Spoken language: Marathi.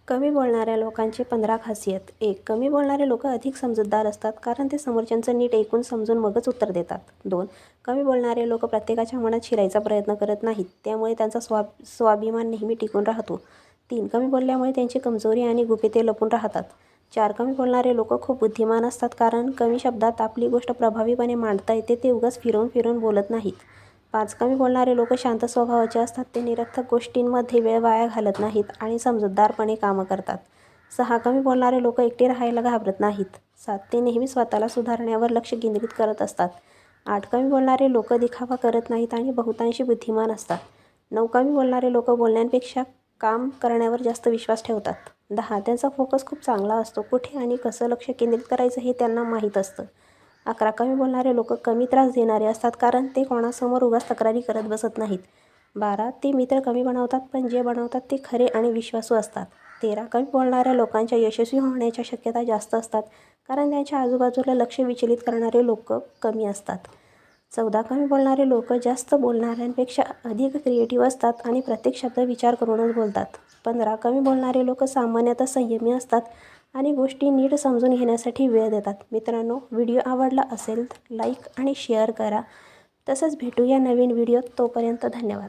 कमी बोलणाऱ्या लोकांचे 15 खासियत. 1. कमी बोलणारे लोक अधिक समजूतदार असतात कारण ते समोरच्यांचं नीट ऐकून समजून मगच उत्तर देतात. 2. कमी बोलणारे लोक प्रत्येकाच्या मनात शिरायचा प्रयत्न करत नाहीत, त्यामुळे त्यांचा स्वाभिमान नेहमी टिकून राहतो. 3. कमी बोलल्यामुळे त्यांची कमजोरी आणि गुपिते लपून राहतात. 4. कमी बोलणारे लोक खूप बुद्धिमान असतात कारण कमी शब्दात आपली गोष्ट प्रभावीपणे मांडता येते, ते उगाच फिरवून फिरवून बोलत नाहीत. 5. कमी बोलणारे लोक शांत स्वभावाचे असतात, ते निरर्थक गोष्टींमध्ये वेळ वाया घालत नाहीत आणि समजूतदारपणे कामं करतात. 6. कमी बोलणारे लोक एकटे राहायला घाबरत नाहीत. 7. ते नेहमी स्वतःला सुधारण्यावर लक्ष केंद्रित करत असतात. 8. कमी बोलणारे लोक दिखावा करत नाहीत आणि बहुतांशी बुद्धिमान असतात. 9. कमी बोलणारे लोक बोलण्यापेक्षा काम करण्यावर जास्त विश्वास ठेवतात. 10. त्यांचा फोकस खूप चांगला असतो, कुठे आणि कसं लक्ष केंद्रित करायचं हे त्यांना माहीत असतं. 11. कमी बोलणारे लोक कमी त्रास देणारे असतात कारण ते कोणासमोर उगाच तक्रारी करत बसत नाहीत. 12. ते मित्र कमी बनवतात, पण जे बनवतात ते खरे आणि विश्वासू असतात. 13. कमी बोलणाऱ्या लोकांच्या यशस्वी होण्याच्या शक्यता जास्त असतात कारण त्यांच्या आजूबाजूला लक्ष विचलित करणारे लोक कमी असतात. 14. कमी बोलणारे लोक जास्त बोलणाऱ्यांपेक्षा अधिक क्रिएटिव्ह असतात आणि प्रत्येक शब्द विचार करूनच बोलतात. 15. कमी बोलणारे लोक सामान्यतः संयमी असतात आणि गोष्टी नीट समजून घेण्यासाठी वेळ देतात. मित्रांनो, व्हिडिओ आवडला असेल तर लाईक आणि शेअर करा. तसंच भेटूया नवीन व्हिडिओत. तोपर्यंत धन्यवाद.